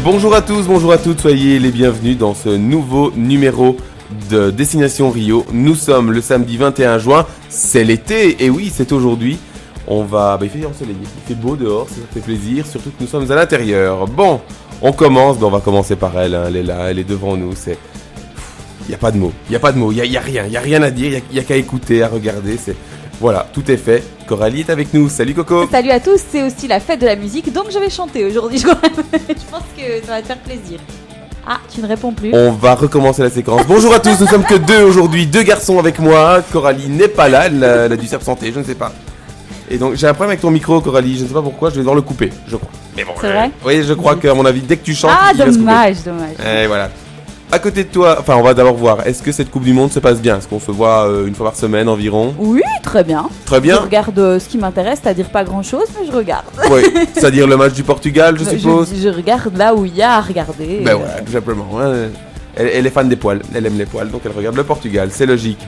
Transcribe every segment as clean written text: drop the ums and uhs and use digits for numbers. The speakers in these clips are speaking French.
Bonjour à tous, bonjour à toutes, soyez les bienvenus dans ce nouveau numéro de Destination Rio. Nous sommes le samedi 21 juin, c'est l'été, et oui, c'est aujourd'hui. Il fait ensoleillé, il fait beau dehors, ça fait plaisir, surtout que nous sommes à l'intérieur. Bon, on va commencer par elle, hein, elle est là, elle est devant nous, il n'y a pas de mots, il n'y a rien à dire, il n'y a qu'à écouter, à regarder, Voilà, tout est fait. Coralie est avec nous. Salut Coco. Salut à tous, c'est aussi la fête de la musique, donc je vais chanter aujourd'hui. Je pense que ça va te faire plaisir. Ah, tu ne réponds plus. On va recommencer la séquence. Bonjour à tous, nous sommes que deux aujourd'hui, deux garçons avec moi. Coralie n'est pas là, elle a dû s'absenter, je ne sais pas. Et donc j'ai un problème avec ton micro, Coralie, je ne sais pas pourquoi, je vais devoir le couper, je crois. Mais bon, c'est vrai oui, je crois qu'à mon avis, dès que tu chantes, ah, il va se couper. dommage. Et voilà. À côté de toi, on va d'abord voir, est-ce que cette Coupe du Monde se passe bien? Est-ce qu'on se voit une fois par semaine environ? Oui, très bien. Très bien. Je regarde ce qui m'intéresse, c'est-à-dire pas grand-chose, mais je regarde. Oui, c'est-à-dire le match du Portugal, je suppose. Je regarde là où il y a à regarder. Ben voilà, tout simplement. Elle est fan des poils, elle aime les poils, donc elle regarde le Portugal, c'est logique.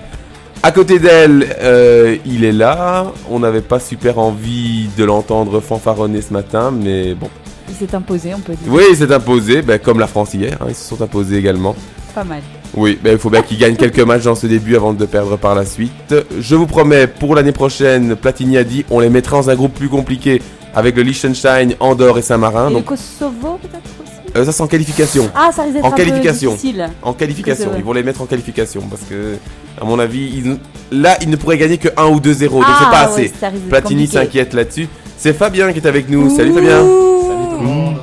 À côté d'elle, il est là. On n'avait pas super envie de l'entendre fanfaronner ce matin, mais bon. Il s'est imposé, on peut dire. Oui, il s'est imposé, comme la France hier, hein, ils se sont imposés également. Pas mal. Oui, il faut bien qu'il gagne quelques matchs dans ce début avant de perdre par la suite. Je vous promets, pour l'année prochaine, Platini a dit, on les mettra dans un groupe plus compliqué avec le Liechtenstein, Andorre et Saint-Marin. Et donc... le Kosovo peut-être aussi ça c'est en qualification. Ah, ça risque d'être En qualification. un peu difficile. En qualification, ils vont les mettre en qualification parce que, à mon avis, ils ne pourraient gagner que 1 ou 2-0, donc c'est pas assez. Platini s'inquiète là-dessus. C'est Fabien qui est avec nous. Salut Fabien. Salut tout le monde.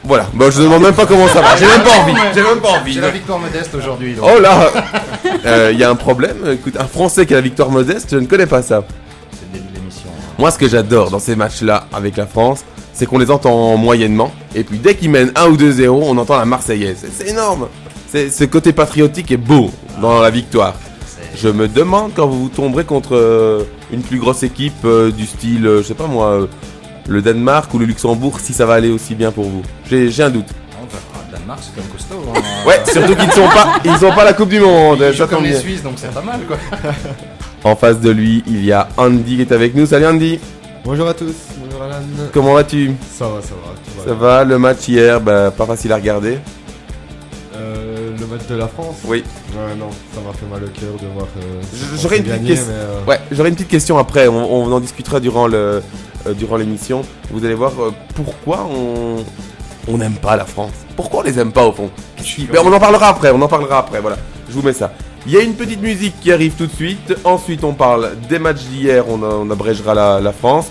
Voilà, je ne demande même pas comment ça va. J'ai même pas envie. J'ai la victoire modeste aujourd'hui. Oh là. Il y a un problème. Écoute, un Français qui a la victoire modeste, je ne connais pas ça. C'est le début de l'émission. Moi, ce que j'adore dans ces matchs-là avec la France, c'est qu'on les entend moyennement. Et puis dès qu'ils mènent 1 ou 2-0, on entend la Marseillaise. C'est énorme. Ce côté patriotique est beau dans la victoire. Je me demande quand vous tomberez contre une plus grosse équipe du style, je sais pas moi, le Danemark ou le Luxembourg, si ça va aller aussi bien pour vous. J'ai un doute. On verra. Danemark, c'est comme costaud. Hein. Ouais, surtout qu'ils sont pas la Coupe du Monde. Ils jouent comme les Suisses, donc c'est pas mal quoi. En face de lui, il y a Andy qui est avec nous. Salut Andy. Bonjour à tous, bonjour Alan. Comment vas-tu? Ça va. Ça va, le match hier, pas facile à regarder. Le match de la France? Oui. Ouais, non, ça m'a fait mal au cœur de voir. J'aurais une petite question. Ouais, j'aurais une petite question après. On en discutera durant l'émission. Vous allez voir pourquoi on n'aime pas la France. Pourquoi on les aime pas au fond? On en parlera après. Voilà, je vous mets ça. Il y a une petite musique qui arrive tout de suite. Ensuite, on parle des matchs d'hier. On abrégera la France.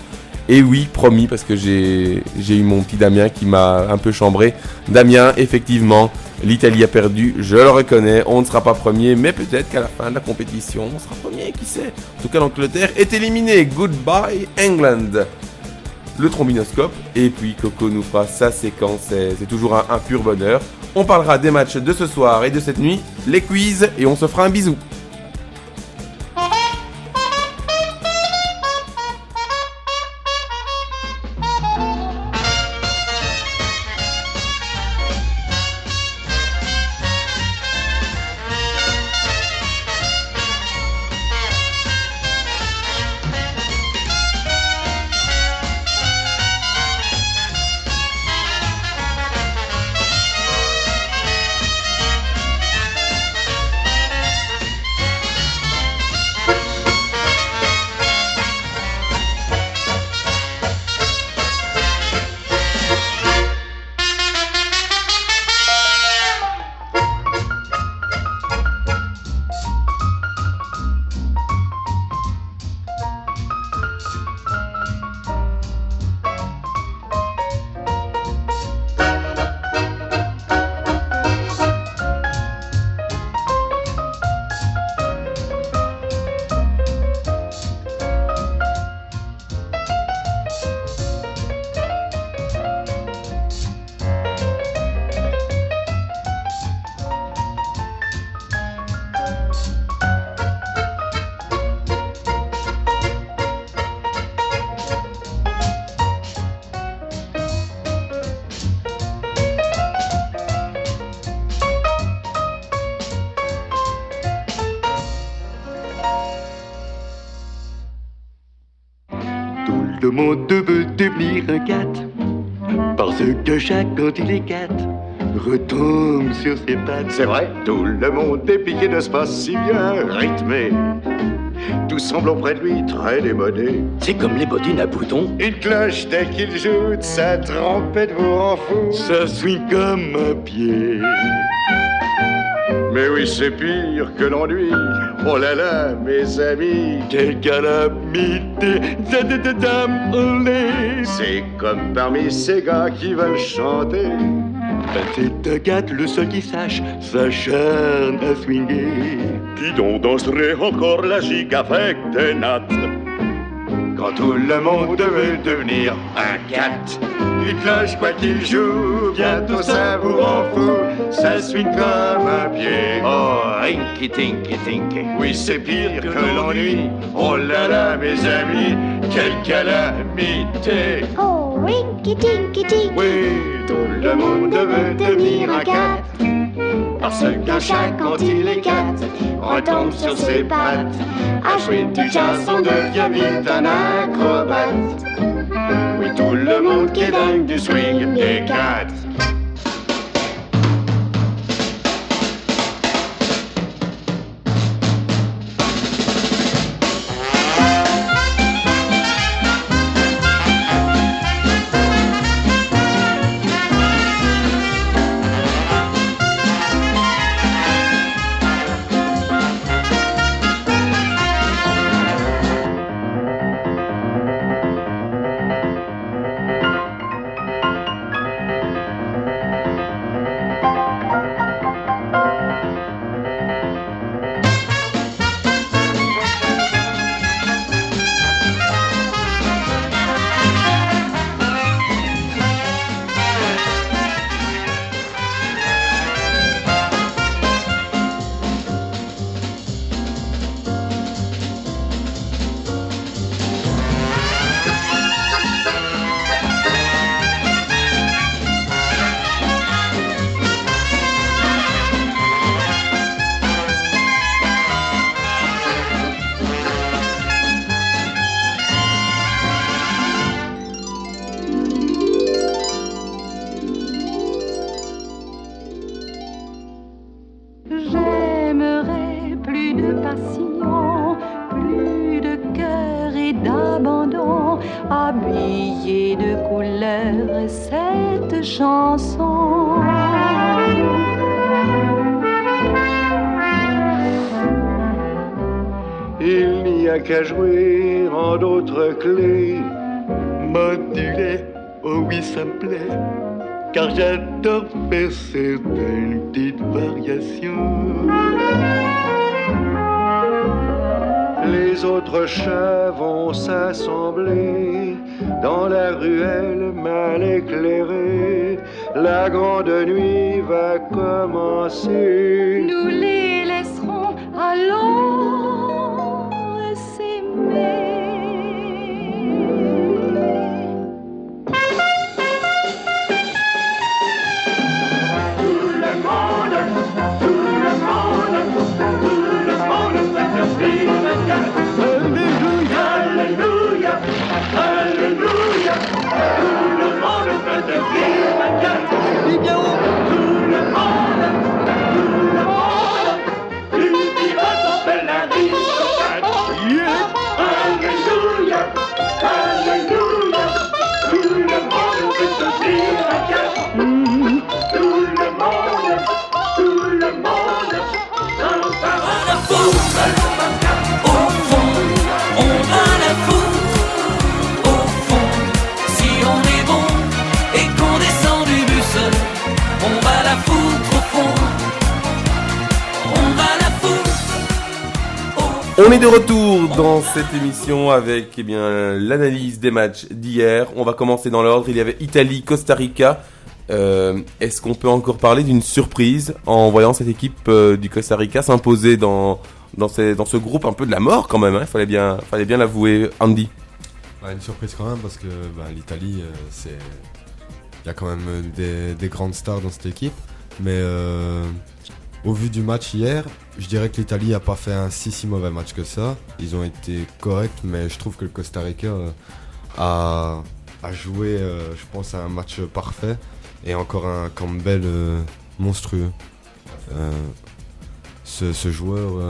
Et oui, promis, parce que j'ai eu mon petit Damien qui m'a un peu chambré. Damien, effectivement, l'Italie a perdu, je le reconnais. On ne sera pas premier, mais peut-être qu'à la fin de la compétition, on sera premier, qui sait. En tout cas, l'Angleterre est éliminée. Goodbye, England. Le trombinoscope. Et puis, Coco nous fera sa séquence. C'est toujours un pur bonheur. On parlera des matchs de ce soir et de cette nuit, les quiz, et on se fera un bisou. Tout le monde veut devenir un cat. Parce que chaque quand il écarte, retombe sur ses pattes. C'est vrai, tout le monde est piqué de ce pas si bien rythmé. Tout semble auprès de lui très démodé. C'est comme les bottines à boutons. Une cloche dès qu'il joue de sa trompette vous rend fou. Ça swing comme un pied. Mais oui, c'est pire que l'ennui. Oh là là, mes amis, quelle calamité. C'est comme parmi ces gars qui veulent chanter. C'est Agathe, le seul qui sache, s'acharne à swinguer. Qui donc danserait encore la gigue avec des nattes? Quand tout le monde veut devenir un cat. Il cloche quoi qu'il joue, bientôt ça vous rend fou. Ça swing comme un pied. Oh, rinky tinky tinky. Oui, c'est pire que l'ennui. Oh là là, mes amis, quelle calamité. Oh, rinky tinky tinky. Oui, tout le monde veut devenir un cat. Parce qu'un chat, quand il écarte, retombe sur ses pattes. À jouer du jazz, on devient vite un acrobate. Oui, tout le monde qui est dingue du swing des cats. J'aimerais plus de passion, plus de cœur et d'abandon, habiller de couleurs cette chanson. Il n'y a qu'à jouer en d'autres clés, modulé, oh oui ça me plaît, car j'adore faire certaines petites variations. Les autres chats vont s'assembler dans la ruelle mal éclairée. La grande nuit va commencer. Nous les laisserons alors s'aimer. Alléluia, alléluia, tout le monde veut devenir un cat. Eh bien, tout le monde, une diva s'appelle l'aristocrate. Alléluia, alléluia, tout le monde veut devenir un cat. Tout le monde, On est de retour dans cette émission avec l'analyse des matchs d'hier. On va commencer dans l'ordre. Il y avait Italie-Costa Rica. Est-ce qu'on peut encore parler d'une surprise en voyant cette équipe du Costa Rica s'imposer dans ce groupe un peu de la mort quand même, hein. Fallait bien l'avouer, Andy. Une surprise quand même parce que l'Italie, il y a quand même des grandes stars dans cette équipe. Mais au vu du match hier, je dirais que l'Italie n'a pas fait un si mauvais match que ça. Ils ont été corrects, mais je trouve que le Costa Rica a a joué, je pense, à un match parfait. Et encore un Campbell monstrueux. Ce joueur,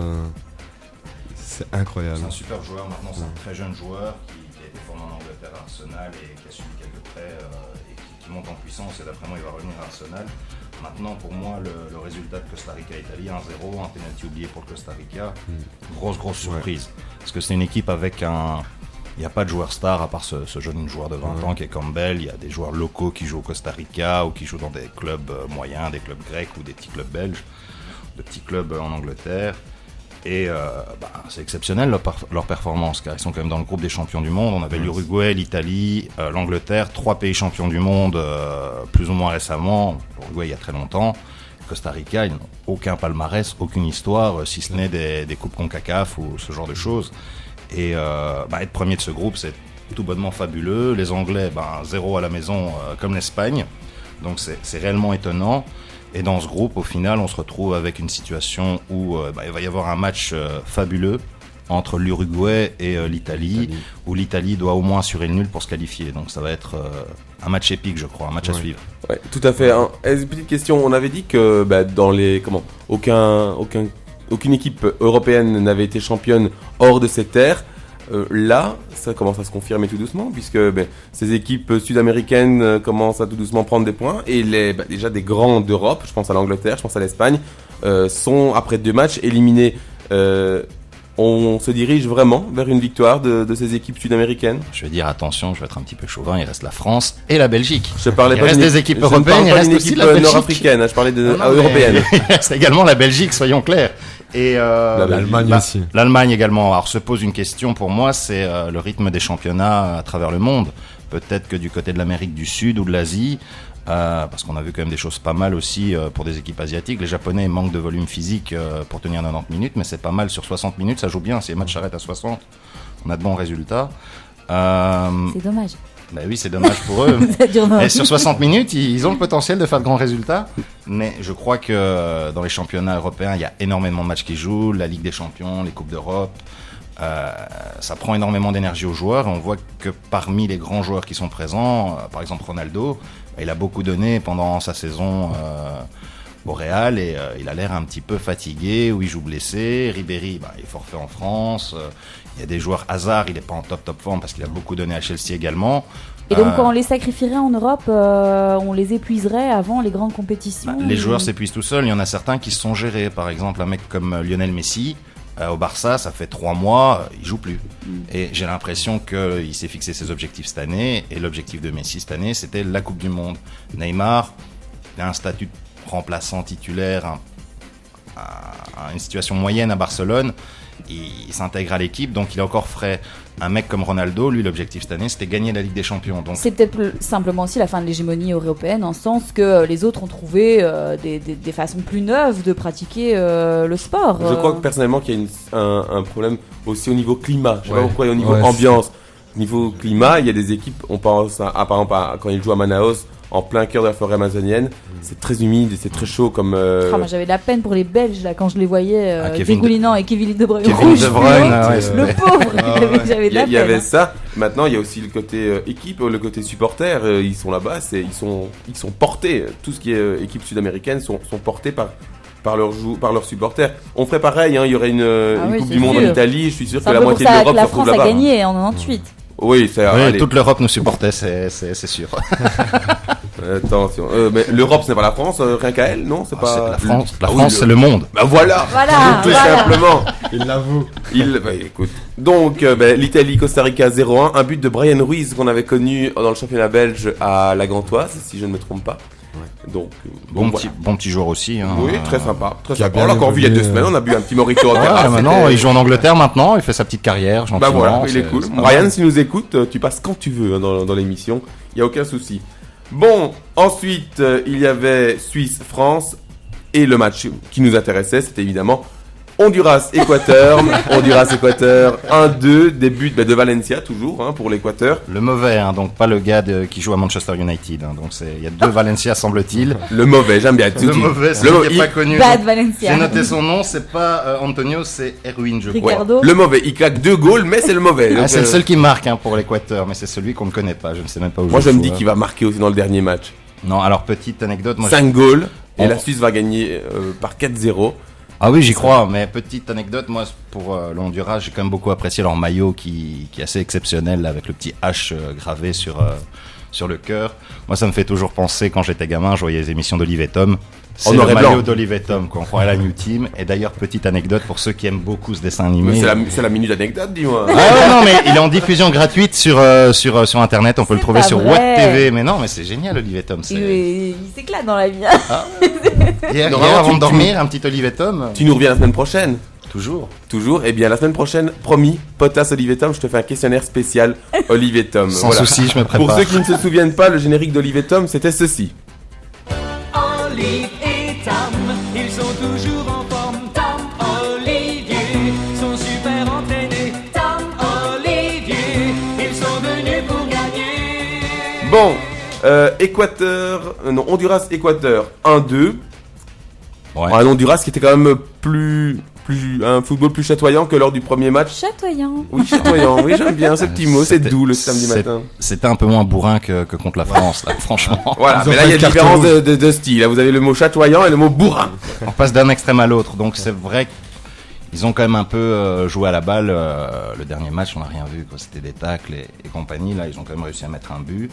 c'est incroyable. C'est un super joueur, maintenant c'est un très jeune joueur qui a été formé en Angleterre à Arsenal et qui a subi quelques prêts et qui monte en puissance et d'après moi il va revenir à Arsenal. Maintenant pour moi le résultat de Costa Rica-Italie 1-0, un penalty oublié pour le Costa Rica, grosse surprise. Parce que c'est une équipe avec il n'y a pas de joueur star à part ce jeune joueur de 20 ans qui est Campbell. Il y a des joueurs locaux qui jouent au Costa Rica ou qui jouent dans des clubs moyens, des clubs grecs ou des petits clubs belges, de petits clubs en Angleterre. Et c'est exceptionnel leur performance car ils sont quand même dans le groupe des champions du monde. On avait l'Uruguay, l'Italie, l'Angleterre, 3 pays champions du monde plus ou moins récemment. L'Uruguay il y a très longtemps. Costa Rica, ils n'ont aucun palmarès, aucune histoire, si ce n'est des coupes CONCACAF ou ce genre de choses. Et être premier de ce groupe, c'est tout bonnement fabuleux. Les Anglais, 0 à la maison comme l'Espagne. Donc c'est réellement étonnant. Et dans ce groupe, au final, on se retrouve avec une situation où il va y avoir un match fabuleux entre l'Uruguay et l'Italie, où l'Italie doit au moins assurer le nul pour se qualifier. Donc ça va être un match épique, je crois, un match à suivre. Ouais, tout à fait. Une petite question, on avait dit que dans les aucune équipe européenne n'avait été championne hors de ces terres. Là, ça commence à se confirmer tout doucement, puisque ces équipes sud-américaines commencent à tout doucement prendre des points. Et déjà des grands d'Europe, je pense à l'Angleterre, je pense à l'Espagne, sont, après 2 matchs, éliminés. On se dirige vraiment vers une victoire de ces équipes sud-américaines. Je vais dire attention, je vais être un petit peu chauvin, il reste la France et la Belgique. Il reste des équipes européennes, il reste aussi la Belgique. Nord-africaine, je parlais européenne. C'est également la Belgique, soyons clairs. Et l'Allemagne aussi. L'Allemagne également. Alors se pose une question pour moi, c'est le rythme des championnats à travers le monde. Peut-être que du côté de l'Amérique du Sud ou de l'Asie, parce qu'on a vu quand même des choses pas mal aussi pour des équipes asiatiques. Les Japonais manquent de volume physique pour tenir 90 minutes, mais c'est pas mal sur 60 minutes, ça joue bien. Si les matchs s'arrêtent à 60, on a de bons résultats. C'est dommage. Oui, c'est dommage pour eux. Et sur 60 minutes, ils ont le potentiel de faire de grands résultats. Mais je crois que dans les championnats européens, il y a énormément de matchs qui jouent. La Ligue des Champions, les Coupes d'Europe. Ça prend énormément d'énergie aux joueurs. On voit que parmi les grands joueurs qui sont présents, par exemple Ronaldo, il a beaucoup donné pendant sa saison au Real et il a l'air un petit peu fatigué ou il joue blessé. Ribéry, il est forfait en France. Il y a des joueurs, Hazard, il n'est pas en top forme parce qu'il a beaucoup donné à Chelsea également. Et donc quand on les sacrifierait en Europe, on les épuiserait avant les grandes compétitions. Les joueurs s'épuisent tout seuls. Il y en a certains qui se sont gérés. Par exemple, un mec comme Lionel Messi, au Barça, ça fait 3 mois, il joue plus. Et j'ai l'impression qu'il s'est fixé ses objectifs cette année. Et l'objectif de Messi cette année, c'était la Coupe du Monde. Neymar, il a un statut de remplaçant titulaire, une situation moyenne à Barcelone. Il s'intègre à l'équipe, donc il est encore frais. Un mec comme Ronaldo, lui, l'objectif cette année, c'était gagner la Ligue des Champions. Donc c'est peut-être simplement aussi la fin de l'hégémonie européenne, en sens que les autres ont trouvé des façons plus neuves de pratiquer le sport. Je crois que personnellement qu'il y a un problème aussi au niveau climat. Je sais pas pourquoi, au niveau ambiance. Au niveau climat, il y a des équipes, on pense par exemple quand ils jouent à Manaus, en plein cœur de la forêt amazonienne. C'est très humide et c'est très chaud comme... moi j'avais de la peine pour les Belges là, quand je les voyais dégoulinant et Kevin De Bruyne. Le pauvre, j'avais de la peine. Il y avait ça. Maintenant, il y a aussi le côté équipe, le côté supporter. Ils sont là-bas, ils sont portés. Tout ce qui est équipe sud-américaine sont portés par leurs supporters. On ferait pareil, il y aurait une Coupe du Monde en Italie. Je suis sûr que la moitié de l'Europe se retrouve là-bas. La France a gagné en 98. Oui, toute l'Europe nous supportait, c'est sûr. Attention, mais l'Europe c'est pas la France, rien qu'à elle, non, c'est pas la France. La France c'est le monde. Voilà. Tout simplement. Il l'avoue. Écoute. Donc l'Italie, Costa Rica 0-1, un but de Brian Ruiz qu'on avait connu dans le championnat belge à la Gantoise, si je ne me trompe pas. Ouais. Donc bon petit joueur aussi. Oui, très sympa. On l'a encore vu il y a 2 semaines. On a bu un petit mojito en terrasse. Maintenant, il joue en Angleterre maintenant. Il fait sa petite carrière. Voilà, il est cool. Brian, si nous écoute, tu passes quand tu veux dans l'émission. Il y a aucun souci. Bon, ensuite il y avait Suisse-France et le match qui nous intéressait, c'était évidemment Honduras-Équateur. Honduras-Équateur, 1-2, des buts de Valencia, toujours, pour l'Équateur. Le mauvais, donc pas le gars qui joue à Manchester United. Donc il y a 2 Valencia, semble-t-il. Le mauvais, j'aime bien. Le mauvais, c'est celui qui n'est pas connu. Bad Valencia. J'ai noté son nom, c'est pas Antonio, c'est Erwin, je crois. Ricardo. Le mauvais, il claque 2 goals, mais c'est le mauvais. Donc, c'est le seul qui marque pour l'Équateur, mais c'est celui qu'on ne connaît pas. Je ne sais même pas où moi, je joue, me dis qu'il va marquer aussi dans le dernier match. Non, alors petite anecdote. 5 goals, et la Suisse va gagner par 4-0. Ah oui, j'y crois, mais petite anecdote, moi, pour le Honduras, j'ai quand même beaucoup apprécié leur maillot qui est assez exceptionnel, là, avec le petit H gravé sur le cœur. Moi, ça me fait toujours penser, quand j'étais gamin, je voyais les émissions d'Olive et Tom. C'est le maillot d'Olive et Tom, quoi. On croirait la New Team. Et d'ailleurs, petite anecdote pour ceux qui aiment beaucoup ce dessin animé. C'est la minute anecdote, dis-moi. Ah ouais, non, mais il est en diffusion gratuite sur Internet. On peut le trouver sur What TV. Mais non, mais c'est génial, Olive et Tom. Il s'éclate dans la vie. Ah. Hier, avant de dormir, un petit Olive et Tom. Tu nous reviens la semaine prochaine. Toujours. Eh bien, la semaine prochaine, promis, potasse Olive et Tom, je te fais un questionnaire spécial Olive et Tom. Sans souci, je me prépare. Pour ceux qui ne se souviennent pas, le générique d'Olive et Tom, c'était ceci. Olive et Tom, ils sont toujours en forme. Tom, Olivier, sont super entraînés. Tom, Olivier, ils sont venus pour gagner. Bon, Honduras-Équateur, 1-2. Ouais. Un Honduras qui était quand même un football plus chatoyant que lors du premier match. Chatoyant. Oui, chatoyant. Oui, j'aime bien ce petit mot. C'est doux le samedi matin. C'était un peu moins bourrin que contre la France, là, franchement. Voilà, mais là, il y a une différence de style. Là, vous avez le mot chatoyant et le mot bourrin. On passe d'un extrême à l'autre. Donc, c'est vrai qu'ils ont quand même un peu joué à la balle. Le dernier match, on n'a rien vu, quoi. C'était des tacles et compagnie. Là, ils ont quand même réussi à mettre un but.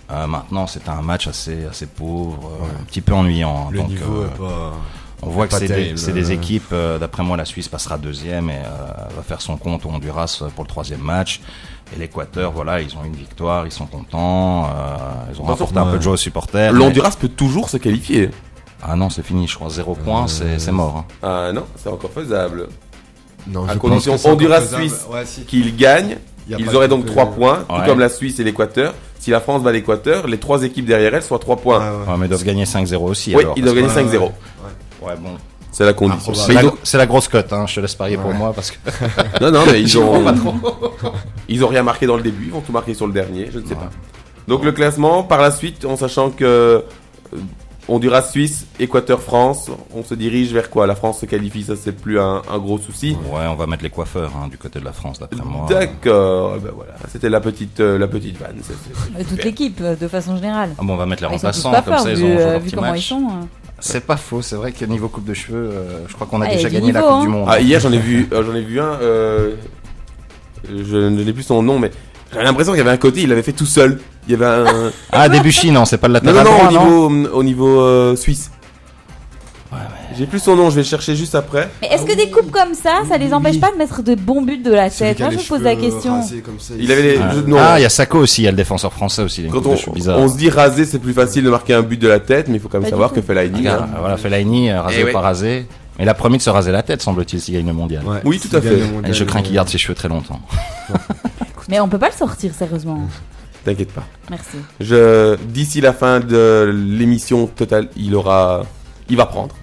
Maintenant, c'était un match assez pauvre, un petit peu ennuyant. Le donc, niveau est pas... On voit que c'est des terrible. équipes, d'après moi la Suisse passera deuxième et va faire son compte au Honduras pour le troisième match. Et l'Équateur, voilà, ils ont une victoire, ils sont contents, ils ont rapporté un peu de joie aux supporters. L'Honduras peut toujours se qualifier. Ah non, c'est fini, je crois, 0 points, c'est mort. Ah non, c'est encore faisable. Non, à condition Honduras-Suisse qu'ils gagnent, ils auraient donc 3 points, tout comme la Suisse et l'Équateur. Si la France bat l'Équateur, les 3 équipes derrière elles soient 3 points. Ouais, mais ils doivent gagner 5-0 aussi. Oui, ils doivent gagner 5-0. Ouais, bon. C'est la condition. C'est la grosse cote, je te laisse parier pour moi parce que. Non, mais ils ont rien marqué dans le début, ils vont tout marquer sur le dernier, je ne sais pas. Donc le classement, par la suite, en sachant que Honduras, Suisse, Équateur, France, on se dirige vers quoi? La France se qualifie, ça c'est plus un gros souci. Ouais, on va mettre les coiffeurs du côté de la France, d'après moi. D'accord, ben voilà, c'était la petite vanne. Toute l'équipe, de façon générale. Ah bon, on va mettre les Ils sont tous remplaçants, pas comme forts, ça ils ont vu comment ils sont. C'est pas faux, c'est vrai que niveau coupe de cheveux, je crois qu'on a déjà gagné la Coupe du Monde. Ah, hier j'en ai vu un, je n'ai plus son nom, mais j'avais l'impression qu'il y avait un côté, il l'avait fait tout seul. Il y avait un... Ah, Debuchy, non, c'est pas le latéral droit, au niveau suisse. Ouais, mais... J'ai plus son nom, je vais le chercher juste après. Mais est-ce que des coupes comme ça les empêche pas de mettre de bons buts de la tête? Moi je me pose la question. Il avait les... il y a Sako aussi, il y a le défenseur français aussi. Quand on se dit raser, c'est plus facile de marquer un but de la tête, mais il faut quand même savoir que Fellaini... Voilà, Fellaini, rasé ou pas rasé. Mais il a promis de se raser la tête, semble-t-il, s'il gagne le mondial. Ouais, oui, tout à fait. Et je crains qu'il garde ses cheveux très longtemps. Mais on peut pas le sortir, sérieusement. T'inquiète pas. Merci. D'ici la fin de l'émission totale, il va prendre.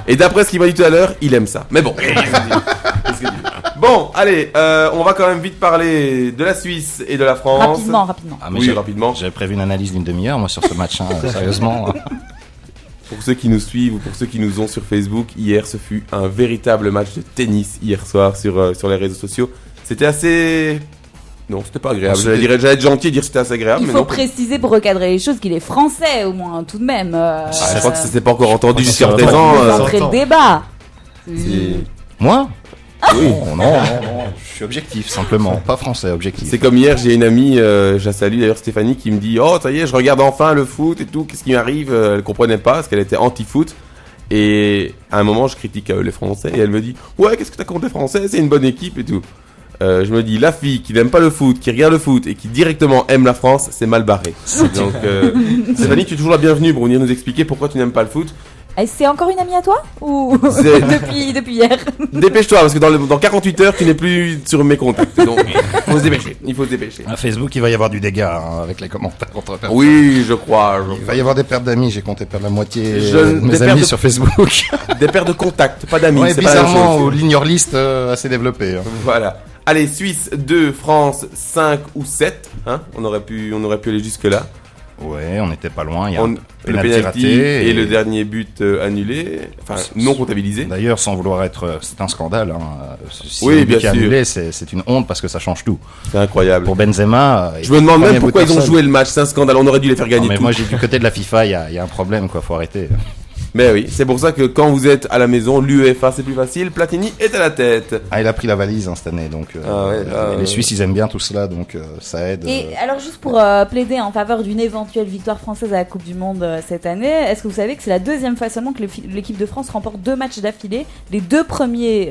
Et d'après ce qu'il m'a dit tout à l'heure, il aime ça. Mais bon. Bon, allez, on va quand même vite parler de la Suisse et de la France. Rapidement. Ah, mais rapidement. J'avais prévu une analyse d'une demi-heure, moi, sur ce match, sérieusement. Pour ceux qui nous suivent ou pour ceux qui nous ont sur Facebook, hier, ce fut un véritable match de tennis hier soir sur les réseaux sociaux. C'était assez... Non, c'était pas agréable. J'allais être gentil et dire que c'était assez agréable. Il faut préciser pour recadrer les choses qu'il est français au moins, tout de même. Je crois que ça s'est pas encore entendu jusqu'à présent. Après le débat. Moi? Oui. Non, je suis objectif simplement, pas français, objectif. C'est comme hier, j'ai une amie, je la salue d'ailleurs, Stéphanie, qui me dit « Oh, ça y est, je regarde enfin le foot et tout, qu'est-ce qui m'arrive ?» Elle comprenait pas parce qu'elle était anti-foot. Et à un moment, je critique les Français et elle me dit « Ouais, qu'est-ce que t'as contre les Français? C'est une bonne équipe et tout. » Je me dis, la fille qui n'aime pas le foot, qui regarde le foot et qui directement aime la France, c'est mal barré. Donc, Stéphanie, tu es toujours la bienvenue pour venir nous expliquer pourquoi tu n'aimes pas le foot. C'est encore une amie à toi ou C'est- depuis hier? Dépêche-toi, parce que dans 48 heures, tu n'es plus sur mes contacts. Donc, il faut se dépêcher. À Facebook, il va y avoir du dégât avec les commentaires contre personne. Oui, je crois. Il va y avoir des pertes d'amis, j'ai compté perdre la moitié Je- de des mes pertes amis de- sur Facebook. Des paires de contacts, pas d'amis. Ouais, c'est pas la même bizarrement, chose. au ligneur list assez développé. Hein. Voilà. Allez, Suisse 2, France 5 ou 7. Hein, on aurait pu aller jusque-là. Ouais, on n'était pas loin. Il y a Le un penalty penalty raté et le dernier but annulé. Enfin, non comptabilisé. D'ailleurs, sans vouloir être... C'est un scandale. Hein. Si Oui, le but bien est sûr. annulé, c'est une honte parce que ça change tout. C'est incroyable. Pour Benzema... Je me demande premier même bout pourquoi de ils ont personne. joué le match. C'est un scandale. On aurait dû les faire Non, gagner mais tout. moi, j'ai du côté de la FIFA, il y a un problème, quoi. Faut arrêter. Mais oui, c'est pour ça que quand vous êtes à la maison, l'UEFA c'est plus facile. Platini est à la tête. Ah, il a pris la valise cette année, donc les Suisses ils aiment bien tout cela, donc ça aide. Et alors juste pour plaider en faveur d'une éventuelle victoire française à la Coupe du Monde cette année, est-ce que vous savez que c'est la deuxième fois seulement que l'équipe de France remporte 2 matchs d'affilée, les 2 premiers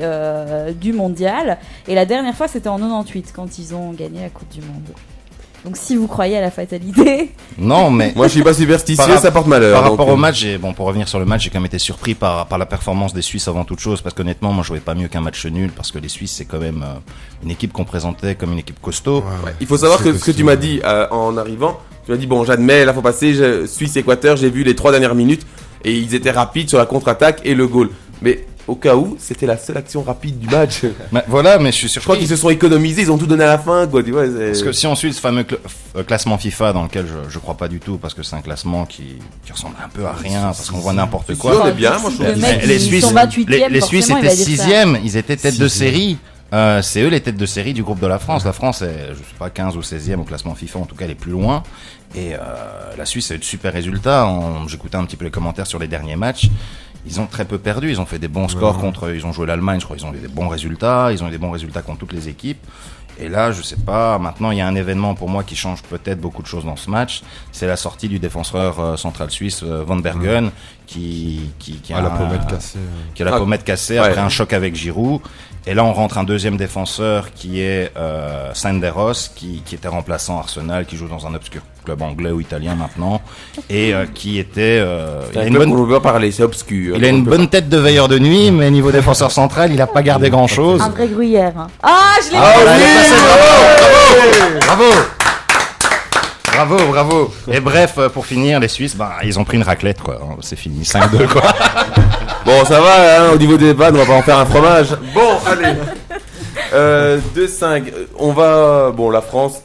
du mondial, et la dernière fois c'était en 98 quand ils ont gagné la Coupe du Monde. Donc si vous croyez à la fatalité... Non, mais Moi je suis pas superstitieux, Par ça porte malheur. par donc, rapport au match, pour revenir sur le match, j'ai quand même été surpris par la performance des Suisses avant toute chose, parce qu'honnêtement, moi je voyais pas mieux qu'un match nul, parce que les Suisses c'est quand même une équipe qu'on présentait comme une équipe costaud. Il faut savoir C'est que ce que tu m'as dit en arrivant, tu m'as dit bon j'admets, là faut passer, Suisse-Équateur, j'ai vu les 3 dernières minutes et ils étaient rapides sur la contre-attaque et le goal. Mais au cas où, c'était la seule action rapide du match. Mais voilà, mais je suis Je crois surpris. qu'ils se sont économisés, ils ont tout donné à la fin quoi, tu vois. Parce que si on suit ce fameux classement FIFA dans lequel je crois pas du tout, parce que c'est un classement qui ressemble un peu à rien, parce qu'on voit n'importe quoi. on est bien, moi je trouve. Le mec, Les ils Suisses, sont 28e, les Suisses forcément, il étaient va dire ça. 6e, ils étaient tête de 6e. série. C'est eux les têtes de série du groupe de la France. La France est, je sais pas, 15 ou 16e au classement FIFA, en tout cas elle est plus loin. Et la Suisse a eu de super résultats. J'écoutais un petit peu les commentaires sur les derniers matchs. Ils ont très peu perdu, ils ont fait des bons scores ils ont joué l'Allemagne, je crois, ils ont eu des bons résultats, ils ont eu des bons résultats contre toutes les équipes. Et là, je sais pas, maintenant il y a un événement pour moi qui change peut-être beaucoup de choses dans ce match, c'est la sortie du défenseur central suisse Van Bergen qui a la pommette cassée. qui a la pommette cassée ouais. après un choc avec Giroud. Et là, on rentre un deuxième défenseur qui est Sanderos, qui était remplaçant Arsenal, qui joue dans un obscur club anglais ou italien maintenant, et qui était... il a une bonne, On veut pas parler, c'est obscur. il a une bonne tête de veilleur de nuit, mais niveau défenseur central, il a pas gardé grand-chose. Un vrai gruyère. Hein. Ah, je l'ai Ah vu. voilà, il est passé, bravo, bravo. Et bref, pour finir, les Suisses, ils ont pris une raclette, quoi. C'est fini, 5-2, quoi. Bon, ça va, hein, au niveau des vannes, on va pas en faire un fromage. Bon, allez. 2-5. On va. Bon, la France,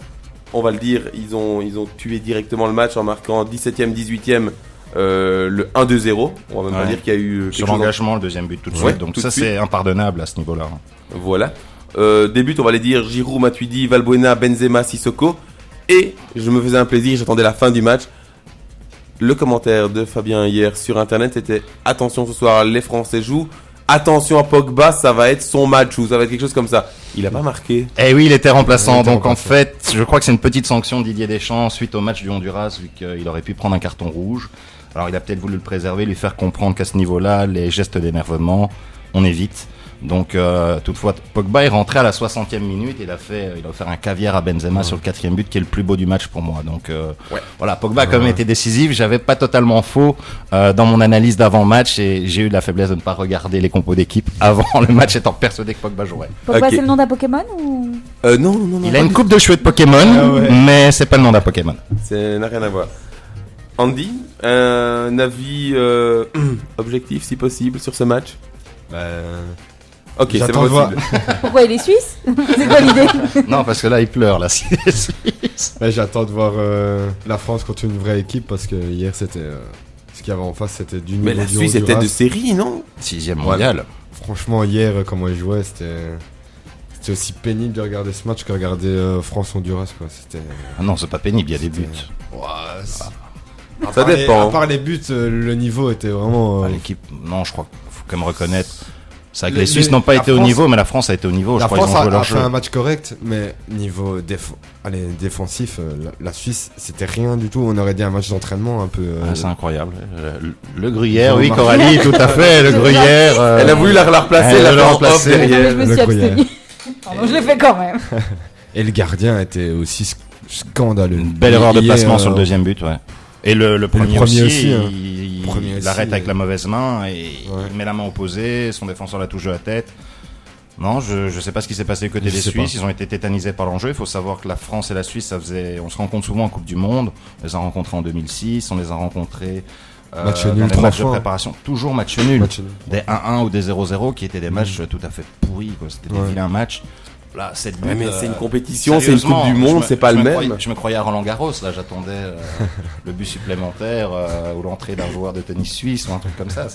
on va le dire, ils ont tué directement le match en marquant 17e, 18e le 1-2-0. On va même pas Ouais. dire qu'il y a eu. quelque Sur chose en- l'engagement, le deuxième but tout de suite. Ouais, Donc tout ça, de suite. c'est impardonnable à ce niveau-là. Voilà. Des buts, on va les dire Giroud, Matuidi, Valbuena, Benzema, Sissoko. Et je me faisais un plaisir, j'attendais la fin du match. Le commentaire de Fabien hier sur internet c'était attention ce soir, les Français jouent. Attention à Pogba, ça va être son match ou ça va être quelque chose comme ça. Il a pas marqué. Eh oui, il était remplaçant. Il était Donc en remplaçant. fait, je crois que c'est une petite sanction de Didier Deschamps suite au match du Honduras, vu qu'il aurait pu prendre un carton rouge. Alors il a peut-être voulu le préserver, lui faire comprendre qu'à ce niveau-là, les gestes d'énervement, on évite. Donc toutefois, Pogba est rentré à la 60e minute et il a offert un caviar à Benzema sur le 4e but, qui est le plus beau du match pour moi. Donc voilà, Pogba a quand même été décisif. J'avais pas totalement faux dans mon analyse d'avant-match et j'ai eu de la faiblesse de ne pas regarder les compos d'équipe avant le match, étant persuadé que Pogba jouerait. Pogba, Ok. c'est le nom d'un Pokémon ou... Non. Il a une coupe de cheveux de Pokémon, mais c'est pas le nom d'un Pokémon. Ça n'a rien à voir. Andy, un avis objectif si possible sur ce match. Ok, c'est pas J'attends de voir. possible. Pourquoi il est suisse? C'est quoi l'idée? Non, parce que là, il pleure, là, s'il est suisse. J'attends de voir la France contre une vraie équipe parce que hier c'était ce qu'il y avait en face, c'était du niveau Mais la du Suisse était Honduras. de série, non? 6e mondial. Franchement, hier, comment ils jouaient, c'était aussi pénible de regarder ce match que regarder France-Honduras, quoi. C'était. Ah non, c'est pas pénible, il y a des buts. Ça dépend. À part les buts, le niveau était vraiment. Ah, l'équipe, non, je crois qu'il faut quand même reconnaître. C'est vrai que les Les- Suisses n'ont pas la été au France- niveau, mais la France a été au niveau. Je La crois qu'ils France ont joué a leur fait jeu. un match correct, mais niveau défensif, la Suisse, c'était rien du tout. On aurait dit un match d'entraînement un peu. Ah, c'est incroyable. Le Gruyère, Ils ont oui, marqué. Coralie, tout à fait. Le Gruyère. Elle a voulu la replacer, elle la veut la faire en off remplacer. Non, mais derrière. je me le suis gruyère. abstenue. Pardon, je l'ai fait quand même. Et le gardien était aussi scandaleux. Une belle erreur de Hier, placement sur le deuxième but, ouais. Et le premier aussi, hein. il arrête avec la mauvaise main et il met la main opposée, son défenseur la touche de la tête. Non, je sais pas ce qui s'est passé côté des Suisses, ils ont été tétanisés par l'enjeu. Il faut savoir que la France et la Suisse, on se rencontre souvent en Coupe du Monde. On les a rencontrés en 2006, on les a rencontrés match dans nul, des matchs de fois. préparation. Toujours match nul. Des 1-1 ou des 0-0 qui étaient des matchs tout à fait pourris, quoi. C'était des vilains matchs. Là, 7 buts. Mais c'est une compétition, c'est une Coupe du Monde, c'est pas le même. Je me croyais à Roland Garros, là, j'attendais le but supplémentaire ou l'entrée d'un joueur de tennis suisse ou un truc comme ça.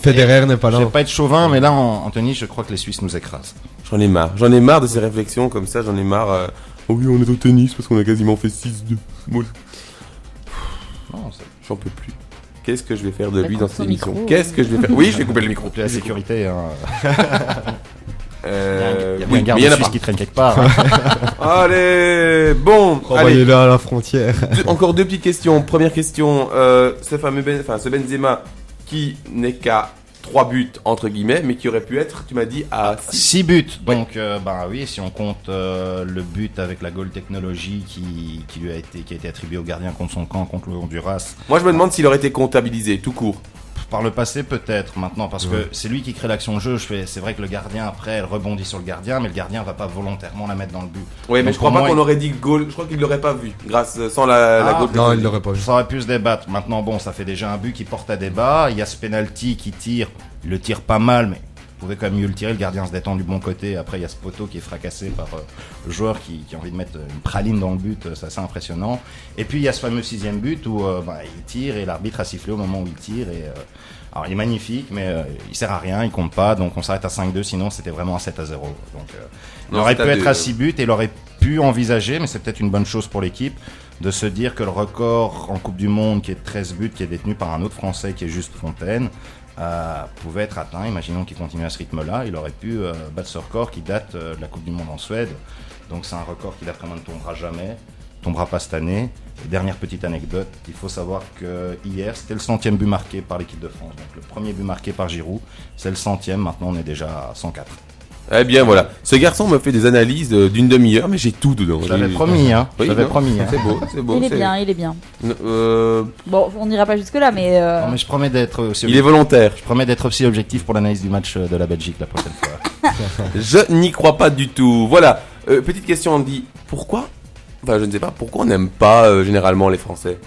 Federer n'est pas là. Je vais pas être chauvin, mais là, en tennis, je crois que les Suisses nous écrasent. J'en ai marre de ces réflexions comme ça, j'en ai marre. Oh oui, on est au tennis parce qu'on a quasiment fait 6-2. Moule. Non, j'en peux plus. Qu'est-ce que je vais faire de lui dans cette émission? Qu'est-ce que je vais faire? Oui, je vais couper le micro. La sécurité, hein. Il y a bien oui, un garde suisse qui traîne quelque part. Allez, bon, envoyez-le à la frontière. Encore 2 petites questions. Première question, ce Benzema qui n'est qu'à 3 buts entre guillemets, mais qui aurait pu être, tu m'as dit, à 6 buts. Donc, oui, si on compte le but avec la goal technologie qui a été attribué au gardien contre son camp contre le Honduras. Moi, je me demande s'il aurait été comptabilisé tout court. Par le passé, peut-être. Maintenant, parce que c'est lui qui crée l'action de jeu. C'est vrai que le gardien, après, elle rebondit sur le gardien, mais le gardien va pas volontairement la mettre dans le but. Oui, mais je crois pas qu'on aurait dit goal. Je crois qu'il l'aurait pas vu. Sans la goal. Non, il l'aurait pas vu. Ça aurait pu se débattre. Maintenant, bon, ça fait déjà un but qui porte à débat. Il y a ce penalty qui tire. Il le tire pas mal, mais il pouvait quand même mieux le tirer. Le gardien se détend du bon côté. Après, il y a ce poteau qui est fracassé par le joueur qui a envie de mettre une praline dans le but. C'est assez impressionnant. Et puis, il y a ce fameux 6e but où il tire et l'arbitre a sifflé au moment où il tire. Alors, il est magnifique, mais il sert à rien, il compte pas, donc on s'arrête à 5-2, sinon c'était vraiment à 7-0. Donc, il aurait pu être à 6 buts et il aurait pu envisager, mais c'est peut-être une bonne chose pour l'équipe, de se dire que le record en Coupe du Monde, qui est de 13 buts, qui est détenu par un autre Français, qui est Juste Fontaine, pouvait être atteint. Imaginons qu'il continue à ce rythme-là, il aurait pu battre ce record qui date de la Coupe du Monde en Suède. Donc c'est un record qui d'après moi ne tombera jamais. Tombera pas cette année. Et dernière petite anecdote, il faut savoir que hier c'était le 100e but marqué par l'équipe de France. Donc le premier but marqué par Giroud, c'est le 100e, maintenant on est déjà à 104. Eh bien voilà, ce garçon me fait des analyses d'une demi-heure, mais j'ai tout dedans. Je l'avais promis, hein. Oui, promis. C'est beau. Il est bien. Bon, on n'ira pas jusque là, mais. Non, mais je promets d'être aussi. Il est volontaire. Je promets d'être aussi objectif pour l'analyse du match de la Belgique la prochaine fois. Je n'y crois pas du tout. Voilà, petite question, Andy. Pourquoi? Enfin, je ne sais pas. Pourquoi on n'aime pas généralement les Français?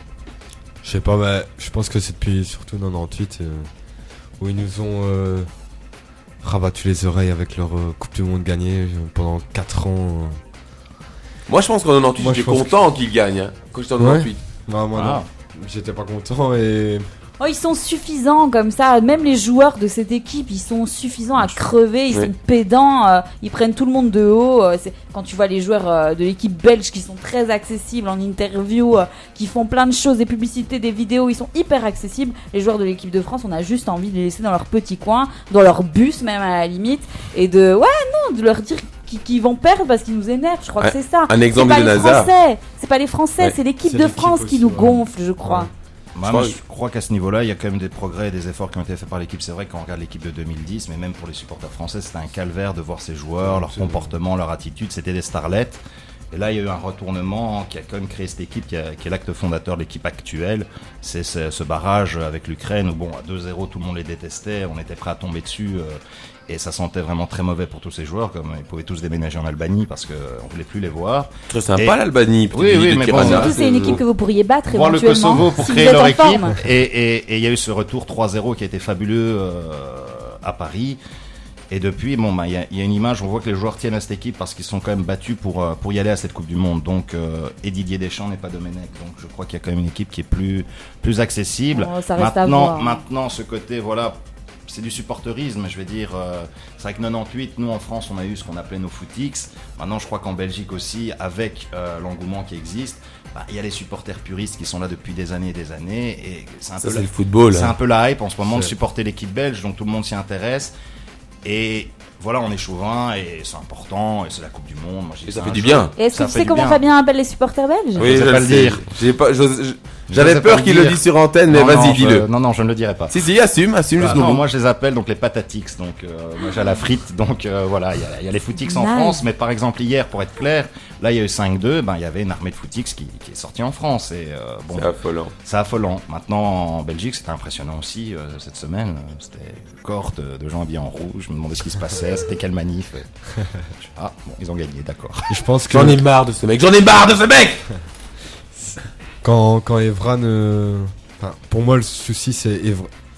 Je sais pas, mais je pense que c'est depuis surtout 98 où ils nous ont rabattu les oreilles avec leur Coupe du Monde gagnée pendant 4 ans. Moi, je pense qu'en 98, j'étais content qu'ils gagnent. Hein, quand j'étais en 98. Moi, non. J'étais pas content et. Oh, ils sont suffisants comme ça. Même les joueurs de cette équipe, ils sont suffisants à crever. Ils sont pédants. Ils prennent tout le monde de haut. Quand tu vois les joueurs de l'équipe belge qui sont très accessibles en interview, qui font plein de choses, des publicités, des vidéos, ils sont hyper accessibles. Les joueurs de l'équipe de France, on a juste envie de les laisser dans leur petit coin, dans leur bus même à la limite, et de leur dire qu'ils vont perdre parce qu'ils nous énervent. Je crois que c'est ça. Un exemple de Nazar. C'est pas les Français, c'est l'équipe de France qui nous gonfle, je crois. Moi, je crois qu'à ce niveau-là, il y a quand même des progrès et des efforts qui ont été faits par l'équipe. C'est vrai que quand on regarde l'équipe de 2010, mais même pour les supporters français, c'était un calvaire de voir ces joueurs, leur comportement, leur attitude. C'était des starlettes. Et là, il y a eu un retournement qui a quand même créé cette équipe, qui est l'acte fondateur de l'équipe actuelle. C'est ce barrage avec l'Ukraine où, bon, à 2-0, tout le monde les détestait. On était prêt à tomber dessus. Et ça sentait vraiment très mauvais pour tous ces joueurs, comme ils pouvaient tous déménager en Albanie parce qu'on ne voulait plus les voir. Très sympa l'Albanie. Oui, mais surtout c'est une équipe que vous pourriez battre voir éventuellement. Le Kosovo pour créer leur équipe. Et il y a eu ce retour 3-0 qui a été fabuleux à Paris. Et depuis, il y a une image, on voit que les joueurs tiennent à cette équipe parce qu'ils sont quand même battus pour y aller à cette Coupe du Monde. Donc, et Didier Deschamps n'est pas Domenech. Donc, je crois qu'il y a quand même une équipe qui est plus accessible. Oh, ça reste à voir. Maintenant, ce côté, voilà. C'est du supporterisme, je vais dire. C'est vrai que 98, nous en France, on a eu ce qu'on appelait nos footix. Maintenant, je crois qu'en Belgique aussi, avec l'engouement qui existe, il y a les supporters puristes qui sont là depuis des années et des années. Et c'est le football. C'est un peu la hype en ce moment de supporter l'équipe belge, donc tout le monde s'y intéresse. Et voilà, on est chauvin et c'est important, et c'est la Coupe du Monde. Moi, et ça fait du bien. Et est-ce que tu sais comment Fabien appelle les supporters belges? Oui, je vais le dire. J'avais peur qu'il le dise sur antenne, mais vas-y, dis-le. Non, je ne le dirai pas. Si, assume jusqu'au bout. Non, moi je les appelle donc les patatix, donc moi j'ai la frite, donc voilà, il y a les footix en Nice. France, mais par exemple hier, pour être clair, là il y a eu 5-2, il y avait une armée de footix qui est sortie en France, et bon, C'est affolant. c'est affolant. Maintenant en Belgique c'était impressionnant aussi, cette semaine, c'était une cohorte de gens habillés en rouge, je me demandais ce qui se passait, c'était quelle manif. Ah bon, ils ont gagné, d'accord. Et je pense que J'en ai marre de ce mec. quand Evra ne... Enfin, pour moi, le souci, c'est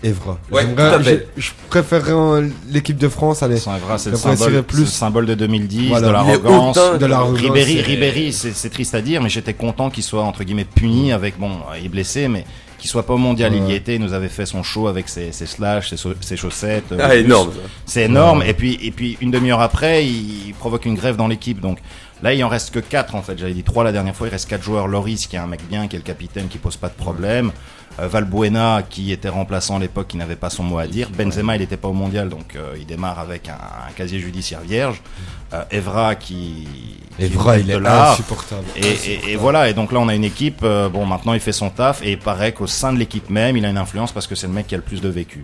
Evra. Ouais, J'aimerais- tout à fait. je préférerais l'équipe de France. Allez, Sans Evra, c'est le j'apprécierais symbole, plus. c'est le symbole de 2010, Voilà. de l'arrogance. Il est hautain. de l'arrogance. Ribéry, c'est triste à dire, mais j'étais content qu'il soit entre guillemets puni avec, bon, il est blessé, mais qu'il soit pas au mondial. Il y était, il nous avait fait son show avec ses slash, ses chaussettes. Ah, énorme. C'est énorme. Et puis une demi-heure après, il provoque une grève dans l'équipe. Donc là, il en reste que 4 en fait. J'avais dit 3 la dernière fois. Il reste 4 joueurs. Loris, qui est un mec bien, qui est le capitaine, qui pose pas de problème. Valbuena, qui était remplaçant à l'époque, qui n'avait pas son mot à dire. Benzema, il n'était pas au mondial, donc il démarre avec un casier judiciaire vierge. Evra Evra, il est là. insupportable. Et voilà, et donc là on a une équipe, bon maintenant il fait son taf, et il paraît qu'au sein de l'équipe même, il a une influence parce que c'est le mec qui a le plus de vécu.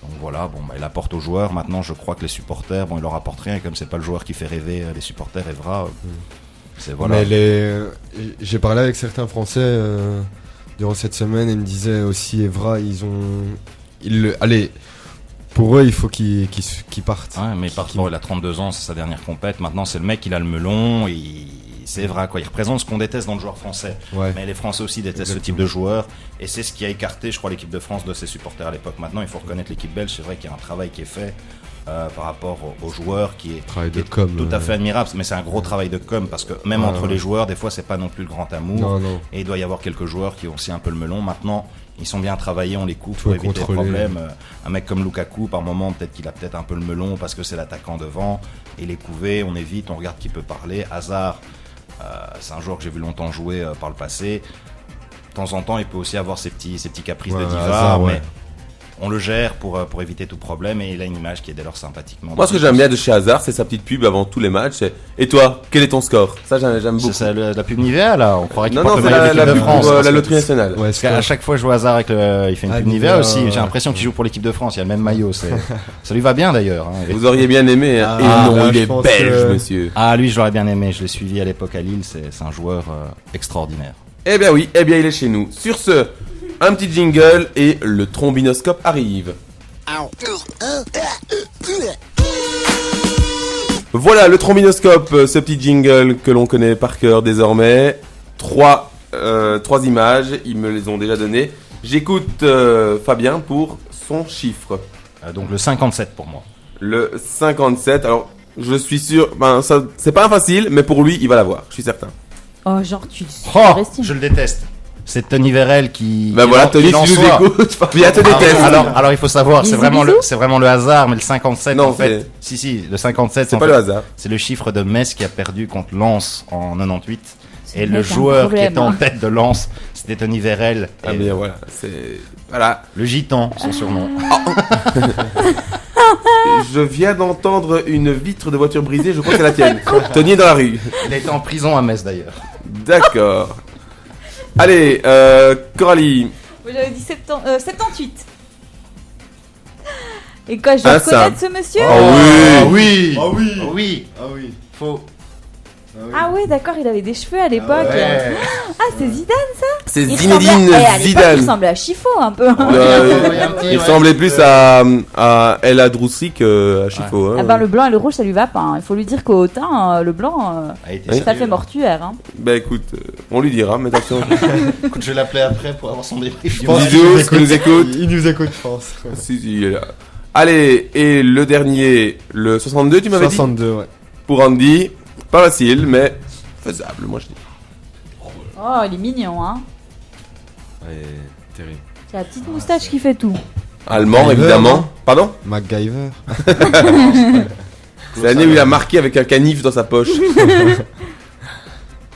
Donc voilà, bon, il apporte aux joueurs. Maintenant je crois que les supporters, bon, il leur apporte rien, et comme c'est pas le joueur qui fait rêver les supporters, Evra, c'est voilà. Mais j'ai parlé avec certains Français durant cette semaine, et ils me disaient aussi Evra, allez, pour eux il faut qu'ils partent. Ouais, mais il a 32 ans, c'est sa dernière compète. Maintenant c'est le mec, il a le melon, c'est Evra quoi. Il représente ce qu'on déteste dans le joueur français. Ouais. Mais les Français aussi détestent Exactement. ce type de joueur, et c'est ce qui a écarté, je crois, l'équipe de France de ses supporters à l'époque. Maintenant il faut reconnaître l'équipe belge, c'est vrai qu'il y a un travail qui est fait par rapport aux joueurs qui Travail de est com, tout à fait admirable, mais c'est un gros travail de com, parce que même Ouais, entre ouais. les joueurs, des fois c'est pas non plus le grand amour, Non. et il doit y avoir quelques joueurs qui ont aussi un peu le melon. Maintenant ils sont bien travaillés, on les coupe Faut pour éviter les contrôler. problèmes. Un mec comme Lukaku, par moment, peut-être qu'il a peut-être un peu le melon parce que c'est l'attaquant devant, et les couver, on évite, on regarde qui peut parler. Hazard, c'est un joueur que j'ai vu longtemps jouer par le passé. De temps en temps, il peut aussi avoir ses petits caprices Ouais, de diva, Hazard, ouais. mais on le gère pour éviter tout problème, et il a une image qui est dès lors sympathiquement. Moi, ce que j'aime bien de chez Hazard, c'est sa petite pub avant tous les matchs. Et toi, quel est ton score? Ça, j'aime beaucoup. C'est ça, la pub Nivea là, on croirait qu'il Non, porte c'est le maillot la d'équipe de pub France. pour parce la que- loterie nationale. Ouais, Parce qu'à chaque fois je vois Hazard avec il fait une Ah, pub Nivea Nivea, aussi, ouais. j'ai l'impression qu'il joue pour l'équipe de France, il y a le même maillot, ça lui va bien d'ailleurs. Hein. Vous auriez bien aimé, hein. Ah, Et non, là, il je est pense belge, que- monsieur. Ah, lui je l'aurais bien aimé, je l'ai suivi à l'époque à Lille, c'est un joueur extraordinaire. Eh bien oui, il est chez nous. Sur ce, un petit jingle et le trombinoscope arrive. Voilà le trombinoscope, ce petit jingle que l'on connaît par cœur désormais. Trois images, ils me les ont déjà données. J'écoute Fabien pour son chiffre. Donc le 57 pour moi. Le 57, alors je suis sûr, ça c'est pas facile, mais pour lui il va l'avoir, je suis certain. Oh, genre, tu Oh, surestimes. je le déteste. C'est Tony Vérel qui. Ben voilà, Tony, qui si tu nous l'ençoit. écoutes, Fabien te déteste. Alors il faut savoir, c'est Bisous, vraiment le hasard, mais le 57 Non, en fait. Si, le 57 C'est en pas fait, le hasard. c'est le chiffre de Metz qui a perdu contre Lens en 98. Ce Et mec le a un joueur qui problème, était en hein. tête de Lens, c'était Tony Vérel. Ah Et bien voilà, c'est... Voilà. le gitan, son surnom. Je viens d'entendre une vitre de voiture brisée, je crois que c'est la tienne. Tony est dans la rue. Il a été en prison à Metz d'ailleurs. D'accord. Allez, Coralie. Moi, j'avais dit 78. Et quoi, je dois Ah, ça. reconnaître ce monsieur oui. oui. Ah oui. Oui. Ah oui. Faut. Ah ouais, d'accord, il avait des cheveux à l'époque. Ouais. Ah, c'est Zidane, ça C'est Il Zinedine ressemblait- à l'époque, il Zidane. ressemblait à Chifo un peu. Il ressemblait plus à El Adroussi qu'à Chifo. Ah ben, le blanc et le rouge, ça lui va pas. hein. Il faut lui dire qu'au teint, le blanc, A été Oui. ça sérieux. fait mortuaire. Hein. Bah écoute, on lui dira, mais attention. Écoute, je vais l'appeler après pour avoir son débrief. Bisous, est-ce qu'il nous écoute? Il nous écoute, je pense. Si, il est là. Allez, et le dernier, le 62, tu m'avais dit 62, ouais. Pour Andy, pas facile, mais faisable, moi je dis. Oh, il est mignon, hein. Ouais, terrible. C'est la petite moustache qui fait tout. Allemand, MacGyver, évidemment. non Pardon? MacGyver. C'est l'année où il a marqué avec un canif dans sa poche.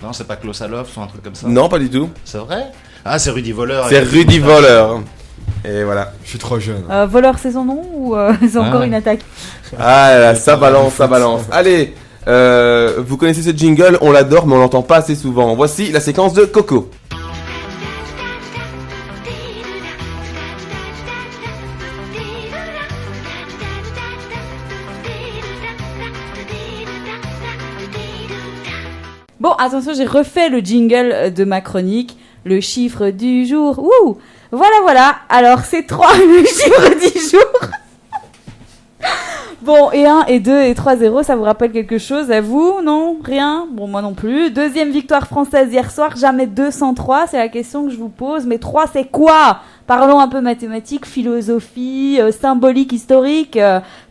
Non, c'est pas Klaus Alof ou un truc comme ça. Non, pas du tout. C'est vrai? Ah, c'est Rudy Voleur. C'est Rudy Voleur. Et voilà. Je suis trop jeune. Voleur, c'est son nom ou c'est encore ouais. une attaque? Ah là, ça balance, ça balance. Allez, vous connaissez ce jingle, on l'adore, mais on l'entend pas assez souvent. Voici la séquence de Coco. Bon, attention, j'ai refait le jingle de ma chronique. Le chiffre du jour. Ouh! Voilà. Alors, c'est 3, le chiffre du jour. Bon, et 1, et 2, et 3-0, ça vous rappelle quelque chose à vous? Non? Rien? Bon, moi non plus. Deuxième victoire française hier soir, jamais 203, c'est la question que je vous pose. Mais 3, c'est quoi? Parlons un peu mathématiques, philosophie, symbolique, historique.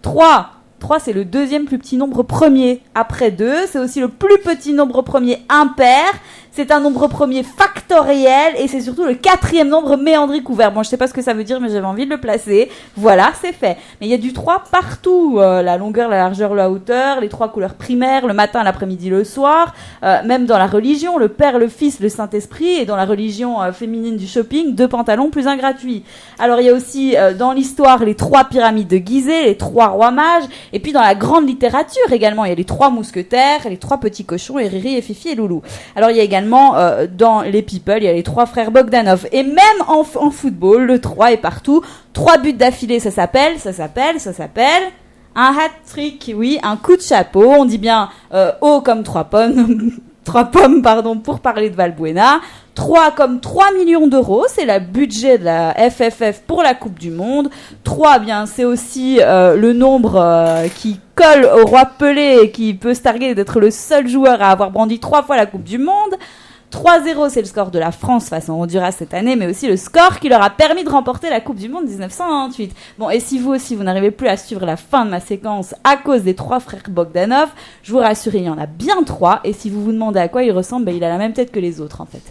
3, c'est le deuxième plus petit nombre premier. Après 2, c'est aussi le plus petit nombre premier impair. C'est un nombre premier factoriel et c'est surtout le 4e nombre méandrique ouvert. Bon, je sais pas ce que ça veut dire, mais j'avais envie de le placer. Voilà, c'est fait. Mais il y a du 3 partout. La longueur, la largeur, la hauteur, les 3 couleurs primaires, le matin, l'après-midi, le soir. Même dans la religion, le Père, le Fils, le Saint-Esprit. Et dans la religion féminine du shopping, 2 pantalons plus un gratuit. Alors, il y a aussi dans l'histoire les 3 pyramides de Gizeh, les 3 rois mages. Et puis dans la grande littérature également, il y a les 3 mousquetaires, les 3 petits cochons, et Riri, et Fifi, et Loulou. Alors, il y a également dans les people, il y a les 3 frères Bogdanov. Et même en football, le 3 est partout. 3 buts d'affilée, ça s'appelle un hat-trick, oui, un coup de chapeau. On dit bien haut comme 3 pommes, 3 pommes, pour parler de Valbuena. 3 comme 3 millions d'euros, c'est le budget de la FFF pour la Coupe du Monde. 3, bien, c'est aussi le nombre qui colle au roi Pelé et qui peut se targuer d'être le seul joueur à avoir brandi 3 fois la Coupe du Monde. 3-0, c'est le score de la France face au Honduras cette année, mais aussi le score qui leur a permis de remporter la Coupe du Monde 1998. Bon, et si vous aussi, vous n'arrivez plus à suivre la fin de ma séquence à cause des 3 frères Bogdanov, je vous rassure, il y en a bien 3, et si vous vous demandez à quoi il ressemble, il a la même tête que les autres, en fait.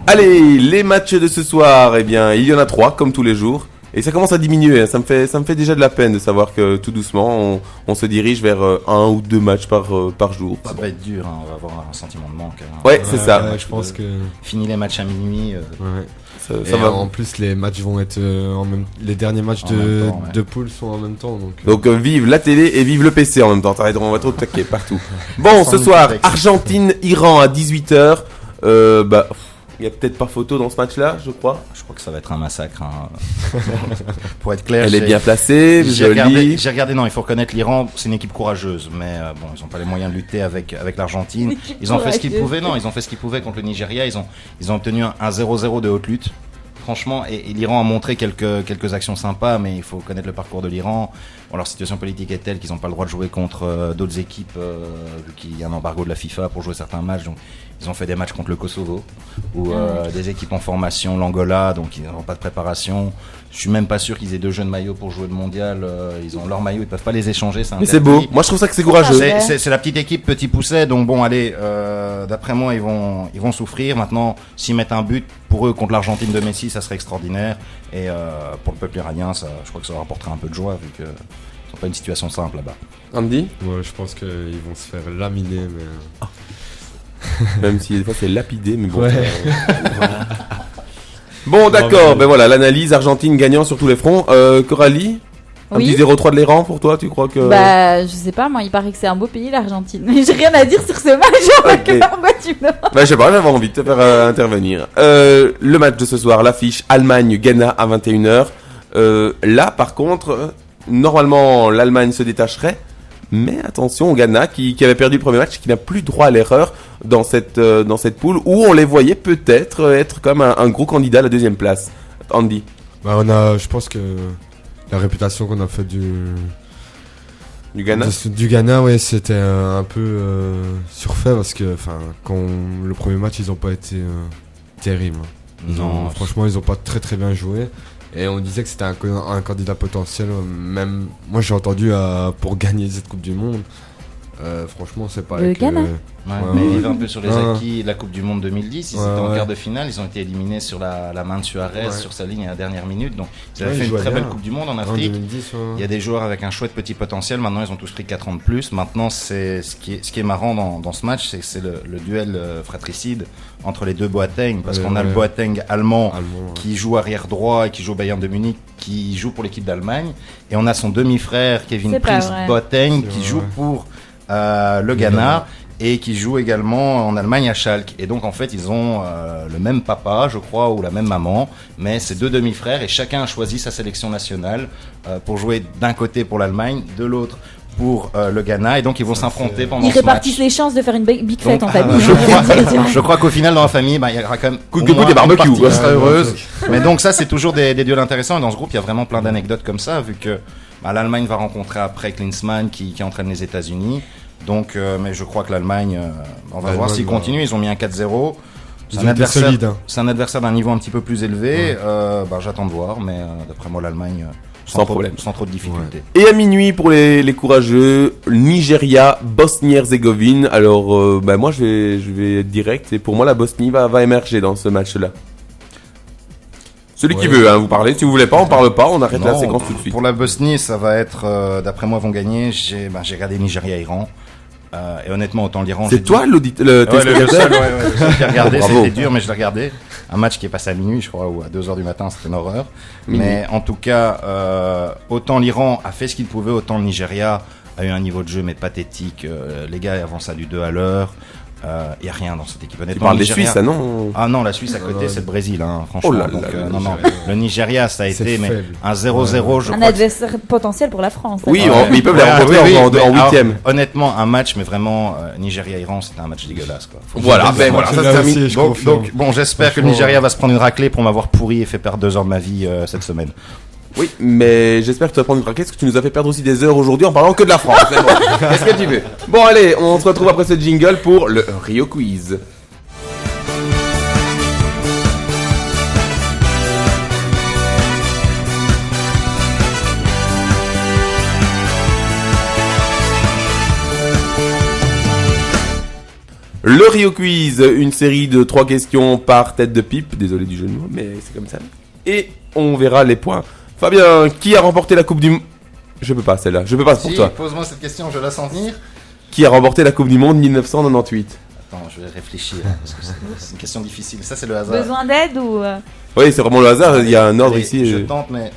Allez, les matchs de ce soir, eh bien, il y en a 3 comme tous les jours. Et ça commence à diminuer, ça me fait déjà de la peine de savoir que tout doucement on se dirige vers 1 ou 2 matchs par jour. Ça va être dur, on va avoir un sentiment de manque. Ouais, c'est ça. Je pense que Fini les matchs à minuit. Ça va. en plus les matchs vont être les derniers matchs En même temps, de poule sont en même temps Donc vive la télé et vive le PC en même temps. T'arrêtes, on va trop taquer partout. Bon, ce soir, Argentine-Iran à 18h. Il y a peut-être pas photo dans ce match-là, je crois. Je crois que ça va être un massacre. Pour être clair, Elle est bien placée, jolie. J'ai regardé, non, il faut reconnaître l'Iran, c'est une équipe courageuse, mais bon, ils n'ont pas les moyens de lutter avec l'Argentine. Ils ont fait ce qu'ils pouvaient, ils ont fait ce qu'ils pouvaient contre le Nigeria. Ils ont obtenu un 0-0 de haute lutte. Franchement, et l'Iran a montré quelques actions sympas, mais il faut connaître le parcours de l'Iran. Bon, leur situation politique est telle qu'ils n'ont pas le droit de jouer contre d'autres équipes, vu qu'il y a un embargo de la FIFA pour jouer certains matchs. Donc, ils ont fait des matchs contre le Kosovo, ou des équipes en formation, l'Angola, donc ils n'ont pas de préparation. Je suis même pas sûr qu'ils aient 2 jeunes maillots pour jouer le mondial. Ils ont leurs maillots, ils peuvent pas les échanger. Mais c'est beau. Moi, je trouve ça que c'est courageux. C'est la petite équipe petit pousset, donc bon, allez, d'après moi, ils vont souffrir. Maintenant, s'ils mettent un but pour eux contre l'Argentine de Messi, ça serait extraordinaire. Et pour le peuple iranien, je crois que ça leur apportera un peu de joie, vu que c'est pas une situation simple là-bas. Andy ? Ouais, je pense qu'ils vont se faire laminer, mais. Même si des fois c'est lapidé, mais bon. Ouais. Voilà. Bon, d'accord, ben voilà, l'analyse Argentine gagnant sur tous les fronts. Coralie, un Oui. petit 0-3 de l'Iran pour toi, tu crois que. Bah, je sais pas, moi, il paraît que c'est un beau pays, l'Argentine. Mais j'ai rien à dire sur ce match, Ok. pourquoi tu me demandes ? Bah, je sais pas, j'avais envie de te faire intervenir. Le match de ce soir, l'affiche Allemagne-Ghana à 21h. Là, par contre, normalement, l'Allemagne se détacherait. Mais attention au Ghana qui avait perdu le premier match, qui n'a plus droit à l'erreur dans cette poule où on les voyait peut-être être comme un gros candidat à la deuxième place. Andy. Bah, je pense que la réputation qu'on a fait du Ghana. Du Ghana, ouais, c'était un peu surfait parce que, quand le premier match, ils ont pas été terribles. Non, Franchement, ils ont pas très très bien joué. Et on disait que c'était un candidat potentiel. Même moi, j'ai entendu pour gagner cette Coupe du Monde. Franchement, c'est pas. Le Ghana. Mais ils vivent un peu sur les acquis de la Coupe du Monde 2010. Ils étaient en ouais. quart de finale. Ils ont été éliminés sur la main de Suarez, sur sa ligne à la dernière minute. Donc, ils avaient Ouais, fait ils une jouaient très belle bien. Coupe du Monde en En Afrique. 2010, Il y a des joueurs avec un chouette petit potentiel. Maintenant, ils ont tous pris 4 ans de plus. Maintenant, ce qui est marrant dans ce match, c'est que c'est le duel fratricide entre les deux Boateng. Parce qu'on a le Boateng allemand qui joue arrière droit et qui joue au Bayern de Munich, qui joue pour l'équipe d'Allemagne. Et on a son demi-frère, Kevin C'est pas Prince vrai. Boateng, C'est qui vrai. joue pour le Ghana. Et qui joue également en Allemagne à Schalke. Et donc en fait ils ont le même papa, je crois, ou la même maman, mais c'est 2 demi-frères et chacun a choisi sa sélection nationale pour jouer d'un côté pour l'Allemagne, de l'autre pour le Ghana, et donc ils vont s'affronter pendant Ils ce répartissent match. les chances de faire une big fête Donc, en famille. Je crois qu'au final dans la famille, il y aura quand même Coup au de moins des barbecues, une partie quoi. qui sera heureuse. Mais donc ça c'est toujours des duels intéressants, et dans ce groupe il y a vraiment plein d'anecdotes comme ça, vu que l'Allemagne va rencontrer après Klinsmann qui entraîne les États-Unis. Donc, mais je crois que l'Allemagne, on va voir s'ils continuent. Ils ont mis un 4-0. Ils ont été solides, hein. C'est un adversaire d'un niveau un petit peu plus élevé. J'attends de voir, mais d'après moi, l'Allemagne, Sans problème. sans trop de difficultés. Et à minuit pour les courageux, Nigeria, Bosnie-Herzégovine. Alors, moi je vais être direct. Et pour moi, la Bosnie va émerger dans ce match-là. Celui qui veut, vous parlez. Si vous voulez pas, on parle pas. On arrête la Non, séquence tout de suite. Pour la Bosnie, ça va être, d'après moi, vont gagner. J'ai regardé Nigeria-Iran. Et honnêtement, autant l'Iran. C'est toi le le téléspectateur seul, le seul qui a regardé, Bravo. c'était dur, mais je l'ai regardé. Un match qui est passé à minuit, je crois, ou à 2h du matin, c'était une horreur. Minuit. Mais en tout cas, autant l'Iran a fait ce qu'il pouvait, autant le Nigeria a eu un niveau de jeu mais pathétique. Les gars avancent à du 2 à l'heure. Il n'y a rien dans cette équipe. Tu Honnêtement, parles des Nigeria- Suisses, non Ah non, la Suisse à côté, c'est le Brésil, hein, franchement. Oh là Donc, là, non, non. Nigeria. Le Nigeria, ça a C'est été mais faible. un 0-0, je Un crois. adversaire potentiel pour la France. Oui, d'accord. mais ils peuvent les rencontrer en mais alors, huitième. Honnêtement, un match, mais vraiment, Nigeria-Iran, c'était un match dégueulasse, quoi. Voilà, ben voilà, ça se Là termine. aussi, je Donc, confirme. bon, j'espère que le Franchement, Nigeria va se prendre une raclée pour m'avoir pourri et fait perdre 2 heures de ma vie cette semaine. Oui, mais j'espère que tu vas prendre une raquette, parce que tu nous as fait perdre aussi des heures aujourd'hui en parlant que de la France. Mais bon, qu'est-ce que tu veux? Bon, allez, on se retrouve après ce jingle pour le Rio Quiz. Le Rio Quiz, une série de 3 questions par tête de pipe. Désolé du jeu de mots, mais c'est comme ça. Et on verra les points. Fabien, qui a remporté la Coupe du Monde? Je peux pas celle-là, je peux pas, c'est pour toi. Pose-moi cette question, je la sens venir. Qui a remporté la Coupe du Monde 1998? Attends, je vais réfléchir, parce que c'est une question difficile. Ça, c'est le hasard. Besoin d'aide ou Oui, c'est vraiment le hasard, il y a un ordre Allez, ici. Je tente, mais...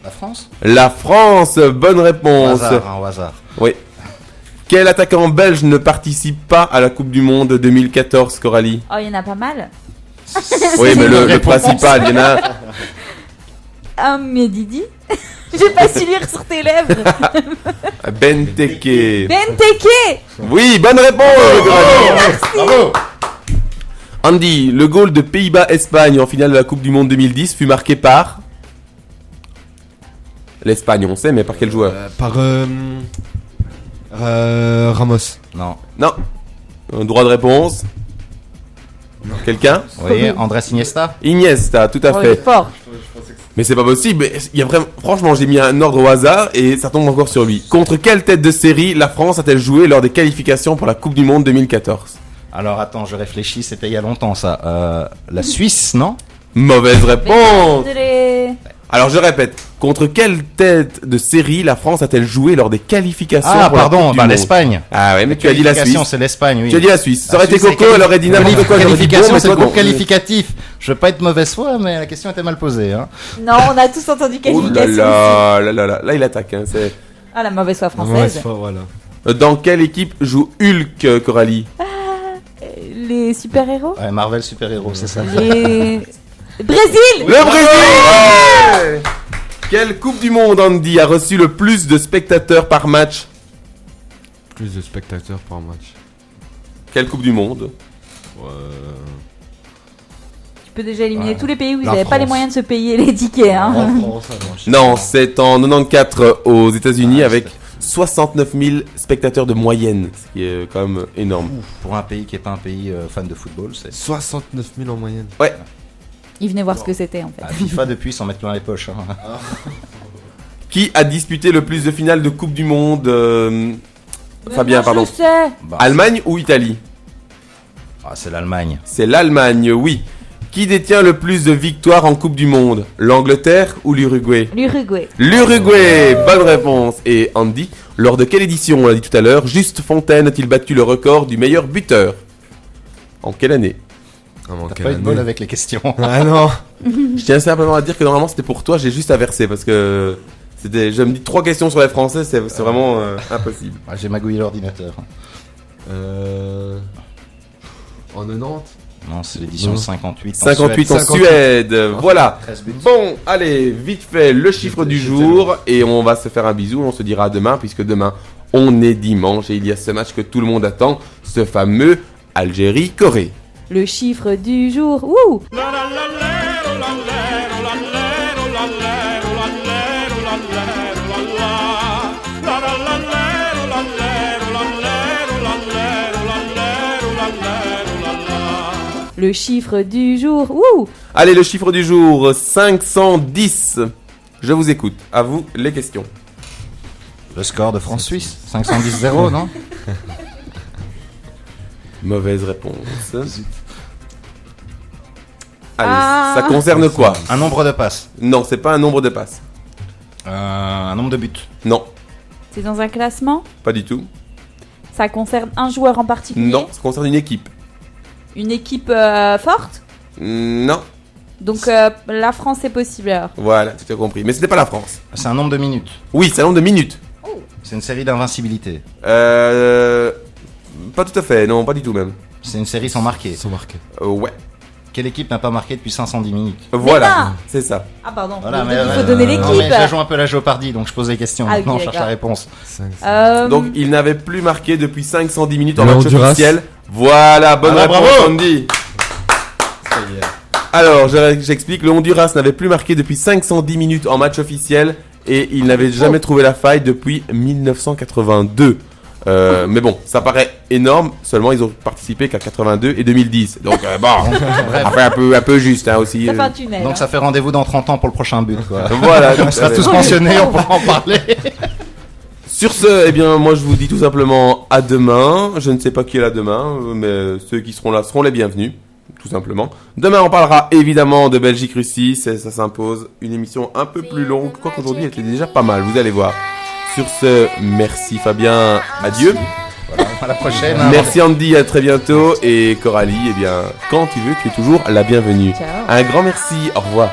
La France? La France, bonne réponse. Au hasard. Oui. Quel attaquant belge ne participe pas à la Coupe du Monde 2014, Coralie? Oh, il y en a pas mal. Oui, mais le principal, il y en a... Mais Didi. J'ai pas su lire sur tes lèvres. Benteke. Benteke. Oui, bonne réponse, Coralie. Bravo. Andy, le goal de Pays-Bas-Espagne en finale de la Coupe du Monde 2010 fut marqué par... L'Espagne, on sait, mais par quel joueur? Par Ramos. Non. Non. Un droit de réponse. Quelqu'un? Oui, Andrés Iniesta. Iniesta, tout à Oh, il fait. est fort. Mais c'est pas possible. Il y a vraiment... Franchement, j'ai mis un ordre au hasard et ça tombe encore sur lui. Contre quelle tête de série la France a-t-elle joué lors des qualifications pour la Coupe du Monde 2014? Alors attends, je réfléchis, c'était il y a longtemps ça. La Suisse, non? Mauvaise réponse. Désolé. Alors je répète. Contre quelle tête de série la France a-t-elle joué lors des qualifications Ah pour la pardon, Coupe du bah Monde? l'Espagne. Ah ouais, mais tu as dit la Qualification, Suisse. c'est l'Espagne, oui. Tu as dit la Suisse. Ça aurait été Suisse, Coco, elle aurait dit n'importe quoi. j'aurais dit bon, Qualification, mais c'est le toi, groupe non. qualificatif. Je veux pas être mauvaise foi, mais la question était mal posée. Hein. Non, on a tous entendu Oh là qualification. là, il attaque. Hein, c'est... Ah, la mauvaise foi Ouais, française. c'est fort, voilà. Dans quelle équipe joue Hulk, Coralie? Les super-héros. Ouais, Marvel super-héros, c'est ça. Les... Brésil. Le Brésil. Ouais. Quelle Coupe du Monde, Andy, a reçu le plus de spectateurs par match? Plus de spectateurs par match. Quelle Coupe du Monde? Tu peux déjà éliminer Ouais. tous les pays où ils La n'avaient pas les France. moyens de se payer les tickets. Hein. En France, alors. Non, c'est en 94 aux États-Unis avec 69 000 spectateurs de moyenne, ce qui est quand même énorme. Pour un pays qui est pas un pays fan de football, c'est 69 000 en moyenne. Ouais. Ils venaient voir ce que c'était en fait. à FIFA depuis s'en mettre plein les poches. Hein. Qui a disputé le plus de finales de Coupe du Monde Fabien, Moi, pardon. Je sais. Bah, Allemagne ou Italie? c'est l'Allemagne. C'est l'Allemagne, oui. Qui détient le plus de victoires en Coupe du Monde? L'Angleterre ou l'Uruguay? L'Uruguay. L'Uruguay, bonne réponse. Et Andy, lors de quelle édition, on l'a dit tout à l'heure, Juste Fontaine a-t-il battu le record du meilleur buteur? En quelle année? T'as pas eu de bol avec les questions. Ah non. Je tiens simplement à dire que normalement c'était pour toi, j'ai juste à verser parce que c'était, je me dis 3 questions sur les Français, c'est vraiment impossible. Ah, j'ai magouillé l'ordinateur. En 90. Non, c'est l'édition Non. 58. 58 en 58. Suède, voilà. 13 buts. Bon, allez, vite fait, le chiffre du jour et on va se faire un bisou, on se dira demain puisque demain on est dimanche et il y a ce match que tout le monde attend, ce fameux Algérie-Corée. Le chiffre du jour. Ouh. Le chiffre du jour. Ouh. Allez, le chiffre du jour, 510. Je vous écoute, à vous les questions. Le score de France-Suisse 510-0, non? Mauvaise réponse. Allez, Ah. ça concerne quoi? Un nombre de passes. Non, c'est pas un nombre de passes. Un nombre de buts. Non, C'est dans un classement. pas du tout. Ça concerne un joueur en particulier. Non, ça concerne une équipe. Une équipe forte. Non, Donc la France est possible alors. voilà, tu as compris. Mais c'était pas la France. C'est un nombre de minutes. Oui, c'est un nombre de minutes. C'est une série d'invincibilité. Pas tout à fait, non, pas du tout même. C'est une série sans marquer. Ils sont marqués. Ouais, Quelle équipe n'a pas marqué depuis 510 minutes? voilà, non. c'est ça. Ah pardon. Voilà, il faut donner non, mais l'équipe. je joue un peu la géopardie, donc je pose des questions. Ah, ok, Maintenant, on cherche la d'accord. réponse. 5. Donc, il n'avait plus marqué depuis 510 minutes en Le match Honduras. officiel. Voilà, bonne Voilà, réponse, bravo. Andy. Alors, j'explique. Le Honduras n'avait plus marqué depuis 510 minutes en match officiel et il n'avait jamais trouvé la faille depuis 1982. Mais bon, ça paraît énorme. Seulement, ils ont participé qu'à 82 et 2010. Donc, bon, après un peu juste hein, aussi. Ça fait un tunnel. Donc ça fait rendez-vous dans 30 ans pour le prochain but, quoi. Voilà. On sera tous mentionnés, on pourra en parler. Sur ce, eh bien, moi je vous dis tout simplement à demain. Je ne sais pas qui est là demain, mais ceux qui seront là seront les bienvenus, tout simplement. Demain, on parlera évidemment de Belgique-Russie, ça s'impose. Une émission un peu plus longue, quoique aujourd'hui elle était déjà pas mal, vous allez voir. Sur ce, merci Fabien, adieu. Voilà, à la prochaine. Merci Andy, à très bientôt. Et Coralie, eh bien, quand tu veux, tu es toujours la bienvenue. Ciao. Un grand merci, au revoir.